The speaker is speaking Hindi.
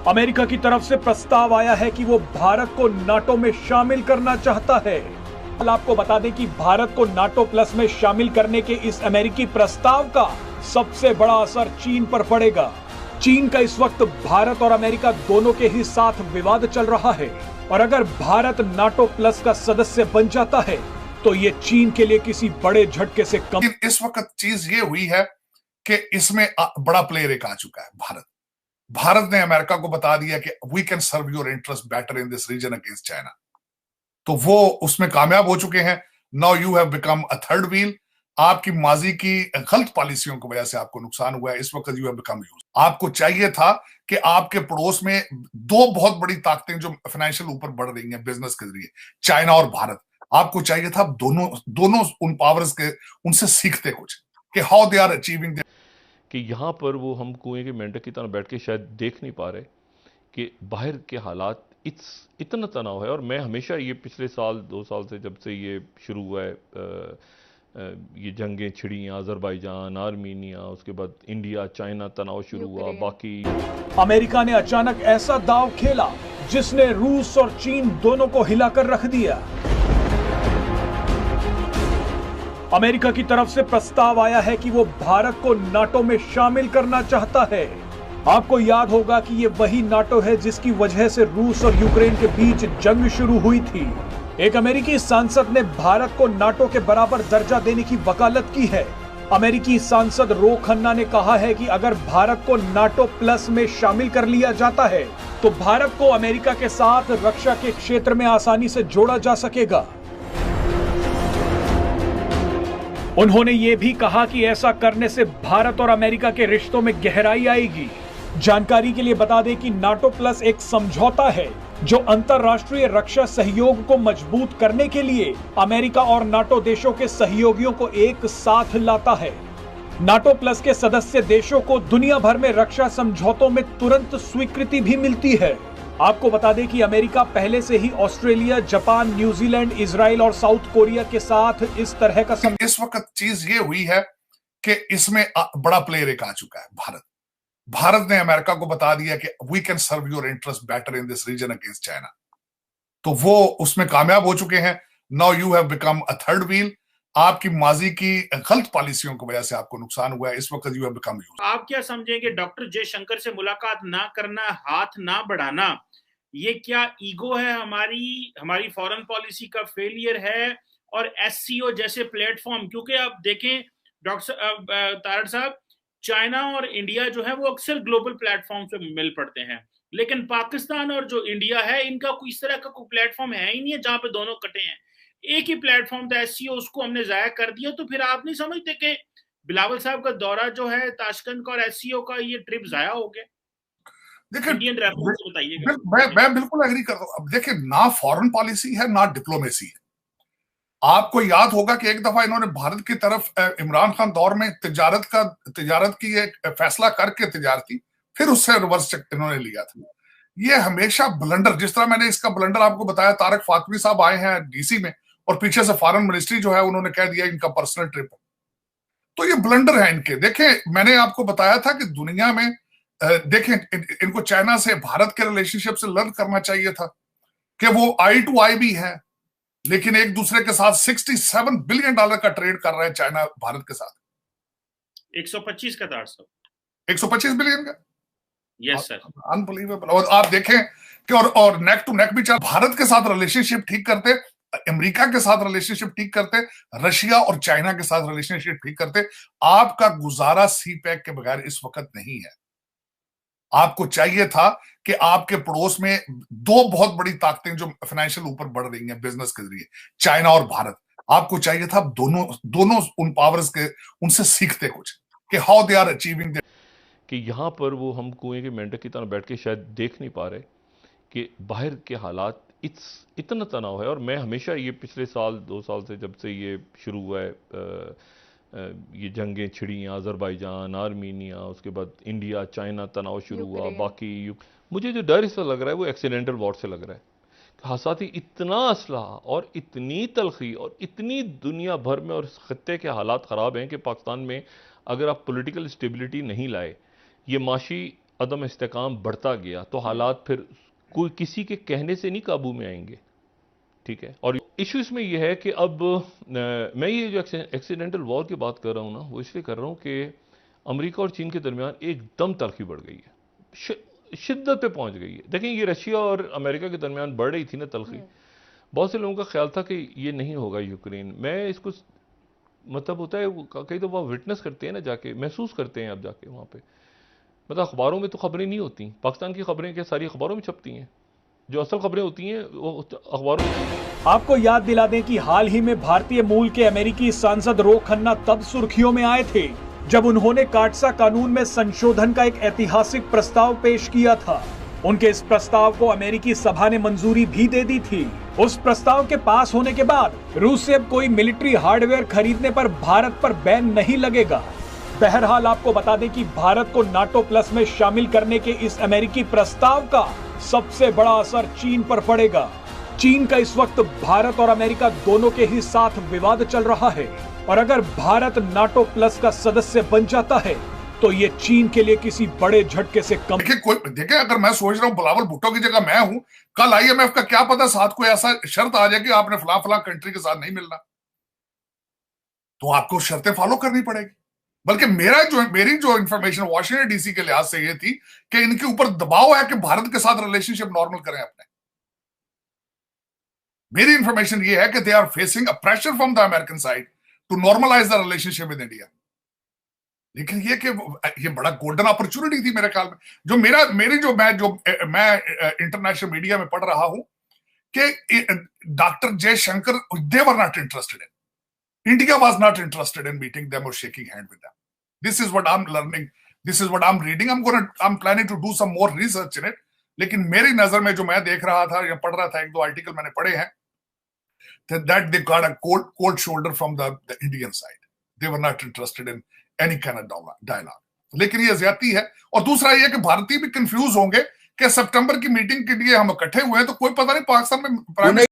अमेरिका की तरफ से प्रस्ताव आया है कि वो भारत को नाटो में शामिल करना चाहता है। कल आपको बता दें कि भारत को नाटो प्लस में शामिल करने के इस अमेरिकी प्रस्ताव का सबसे बड़ा असर चीन पर पड़ेगा। चीन का इस वक्त भारत और अमेरिका दोनों के ही साथ विवाद चल रहा है और अगर भारत नाटो प्लस का सदस्य बन जाता है तो ये चीन के लिए किसी बड़े झटके से कम। इस वक्त चीज ये हुई है कि इसमें बड़ा प्लेयर एक आ चुका है, भारत। भारत ने अमेरिका को बता दिया कि we can serve your interest better in this region against China. तो वो उसमें कामयाब हो चुके हैं। Now you have become a third wheel. आपकी माजी की गलत पॉलिसियों की वजह से आपको नुकसान हुआ है। इस वक्त यू हैव बिकम यूज। आपको चाहिए था कि आपके पड़ोस में दो बहुत बड़ी ताकतें जो फाइनेंशियल ऊपर बढ़ रही हैं बिजनेस के जरिए, चाइना और भारत, आपको चाहिए था दोनों दोनों उन पावर्स के उनसे सीखते कुछ कि हाउ दे आर अचीविंग कि यहाँ पर वो हम कुएं के मेंढक की तरह बैठ के शायद देख नहीं पा रहे कि बाहर के हालात इतना तनाव है। और मैं हमेशा ये पिछले साल 2 साल से जब से ये शुरू हुआ है, ये जंगें छिड़ी, अजरबैजान, आर्मीनिया, उसके बाद इंडिया चाइना तनाव शुरू हुआ, बाकी अमेरिका ने अचानक ऐसा दांव खेला जिसने रूस और चीन दोनों को हिलाकर रख दिया। अमेरिका की तरफ से प्रस्ताव आया है कि वो भारत को नाटो में शामिल करना चाहता है। आपको याद होगा कि ये वही नाटो है जिसकी वजह से रूस और यूक्रेन के बीच जंग शुरू हुई थी। एक अमेरिकी सांसद ने भारत को नाटो के बराबर दर्जा देने की वकालत की है। अमेरिकी सांसद रो खन्ना ने कहा है कि अगर भारत को नाटो प्लस में शामिल कर लिया जाता है तो भारत को अमेरिका के साथ रक्षा के क्षेत्र में आसानी से जोड़ा जा सकेगा। उन्होंने ये भी कहा कि ऐसा करने से भारत और अमेरिका के रिश्तों में गहराई आएगी। जानकारी के लिए बता दें कि नाटो प्लस एक समझौता है जो अंतरराष्ट्रीय रक्षा सहयोग को मजबूत करने के लिए अमेरिका और नाटो देशों के सहयोगियों को एक साथ लाता है। नाटो प्लस के सदस्य देशों को दुनिया भर में रक्षा समझौतों में तुरंत स्वीकृति भी मिलती है। आपको बता दें कि अमेरिका पहले से ही ऑस्ट्रेलिया, जापान, न्यूजीलैंड, इजराइल और साउथ कोरिया के साथ इस तरह का इस वक्त चीज ये हुई है कि इसमें बड़ा प्लेयर एक आ चुका है, भारत। भारत ने अमेरिका को बता दिया कि we can serve your interest better in this region against China. तो वो उसमें कामयाब हो चुके हैं। Now you have become a third wheel. आपकी माजी की गलत पॉलिसियों की वजह से आपको नुकसान हुआ है। इस वक्त यू हैव बिकम यूज। आप क्या समझेंगे डॉक्टर जयशंकर से मुलाकात ना करना, हाथ ना बढ़ाना, ये क्या ईगो है हमारी फॉरेन पॉलिसी का फेलियर है और एससीओ जैसे प्लेटफॉर्म? क्योंकि आप देखें डॉक्टर तारड़ साहब, चाइना और इंडिया जो है वो अक्सर ग्लोबल प्लेटफॉर्म पे मिल पड़ते हैं, लेकिन पाकिस्तान और जो इंडिया है इनका कोई इस तरह का कोई प्लेटफॉर्म है ही नहीं है जहां पे दोनों कटे हैं। एक ही प्लेटफॉर्म था एससीओ, उसको हमने जाया कर दिया। तो फिर आप नहीं समझते कि बिलावल साहब का दौरा जो है ताशकंद का और एससीओ का, ये ट्रिप जाया हो गया? देखिए, इंडियन रेफरेंस बताइएगा। मैं बिल्कुल एग्री करता हूं। अब देखिए, ना फॉरेन पॉलिसी है ना डिप्लोमेसी है। आपको याद होगा कि एक दफा इन्होंने भारत की तरफ इमरान खान दौर में तिजारत की एक फैसला करके तिजारत की, फिर उससे रिवर्स चेक इन्होंने लिया था। ये हमेशा ब्लंडर, जिस तरह मैंने इसका ब्लंडर आपको बताया, तारक फातमी साहब आए हैं डीसी में और पीछे से फॉरेन मिनिस्ट्री जो है उन्होंने कह दिया इनका पर्सनल ट्रिप है। तो ये ब्लंडर है इनके। देखें, मैंने आपको बताया था कि दुनिया में देखें, इनको चाइना से भारत के रिलेशनशिप से लर्न करना चाहिए था कि वो आई टू आई भी है, लेकिन एक दूसरे के साथ $67 बिलियन का ट्रेड कर रहे हैं चाइना भारत के साथ। 125 का था सर, 125 बिलियन का। Yes sir, unbelievable. और आप देखें कि और नेक टू नेक भी चल, भारत के साथ रिलेशनशिप ठीक करते, अमेरिका के साथ रिलेशनशिप ठीक करते, रशिया और चाइना के साथ रिलेशनशिप ठीक करते, आपका गुजारा सी पैक के बगैर इस वक्त नहीं है। आपको चाहिए था कि आपके पड़ोस में दो बहुत बड़ी ताकतें जो फाइनेंशियल ऊपर बढ़ रही हैं बिजनेस के जरिए, चाइना और भारत, आपको चाहिए था दोनों उन पावर्स के उनसे सीखते कुछ कि हाउ दे आर अचीविंग। कि यहाँ पर वो हम कुएं के मेंढक की तरह बैठ के शायद देख नहीं पा रहे कि बाहर के हालात इतना तनाव है। और मैं हमेशा ये पिछले साल 2 साल से जब से ये शुरू हुआ है, ये जंगें छिड़ी, अजरबैजान, आर्मीनिया, उसके बाद इंडिया चाइना तनाव शुरू हुआ, बाकी मुझे जो डर इससे लग रहा है वो एक्सीडेंटल वॉर से लग रहा है। हासाती इतना असलहा और इतनी तलखी और इतनी दुनिया भर में और इस खत्ते के हालात ख़राब हैं कि पाकिस्तान में अगर आप पॉलिटिकल स्टेबिलिटी नहीं लाए, ये माशी अदम इस्तेकाम बढ़ता गया तो हालात फिर कोई किसी के कहने से नहीं काबू में आएंगे, ठीक है। और इशू इसमें यह है कि अब मैं ये जो एक्सीडेंटल वॉर की बात कर रहा हूँ ना, वो इसलिए कर रहा हूँ कि अमेरिका और चीन के दरमियान एकदम तलखी बढ़ गई है, शिद्दत पे पहुंच गई है। देखें, ये रशिया और अमेरिका के दरमियान बढ़ रही थी ना तलखी, बहुत से लोगों का ख्याल था कि ये नहीं होगा यूक्रेन। मैं इसको मतलब होता है कई दफ़ा विटनेस करते हैं ना, जाके महसूस करते हैं आप जाके वहाँ पे, मतलब अखबारों में तो खबरें नहीं होती, पाकिस्तान की खबरें क्या सारी अखबारों में छपती हैं, जो असल खबरें होती हैं वो अखबारों में। आपको याद दिला दें कि हाल ही में भारतीय मूल के अमेरिकी सांसद रो खन्ना तब सुर्खियों में आए थे जब उन्होंने काटसा कानून में संशोधन का एक ऐतिहासिक प्रस्ताव पेश किया था। उनके इस प्रस्ताव को अमेरिकी सभा ने मंजूरी भी दे दी थी। उस प्रस्ताव के पास होने के बाद रूस से अब कोई मिलिट्री हार्डवेयर खरीदने पर भारत पर बैन नहीं लगेगा। बहरहाल आपको बता दें कि भारत को नाटो प्लस में शामिल करने के इस अमेरिकी प्रस्ताव का सबसे बड़ा असर चीन पर पड़ेगा। चीन का इस वक्त भारत और अमेरिका दोनों के ही साथ विवाद चल रहा है और अगर भारत नाटो प्लस का सदस्य बन जाता है तो ये चीन के लिए किसी बड़े झटके से कम। देखिए अगर मैं सोच रहा हूँ बिलावल भुट्टो की जगह मैं हूं, कल IMF का क्या पता साथ कोई ऐसा शर्त आ जाए कि आपने फला कंट्री के साथ नहीं मिलना, तो आपको शर्तें फॉलो करनी पड़ेगी। बल्कि मेरी जो इंफॉर्मेशन वॉशिंगटन DC के लिहाज से ये थी कि इनके ऊपर दबाव है कि भारत के साथ रिलेशनशिप नॉर्मल करें अपने। मेरी इंफॉर्मेशन ये है कि they are facing a pressure from the American side to normalise the relationship with India. लेकिन ये कि ये बड़ा गोल्डन अपॉर्चुनिटी थी मेरे ख्याल में, जो मैं इंटरनेशनल मीडिया में पढ़ रहा हूं कि doctor Jaishankar they were not interested in, India was not interested in meeting them or shaking hand with them. This is what I'm learning. This is what I'm reading. I'm planning to do some more research in it. लेकिन मेरी नजर में जो मैं देख रहा था या पढ़ रहा था, एक दो आर्टिकल मैंने पढ़े हैं, that they got a cold shoulder from the Indian side. They were not interested in any kind of dialogue. लेकिन ये ज्यादती है। और दूसरा ये कि भारतीय भी कंफ्यूज होंगे कि सितंबर की मीटिंग के लिए हम इकट्ठे हुए हैं तो कोई पता नहीं पाकिस्तान में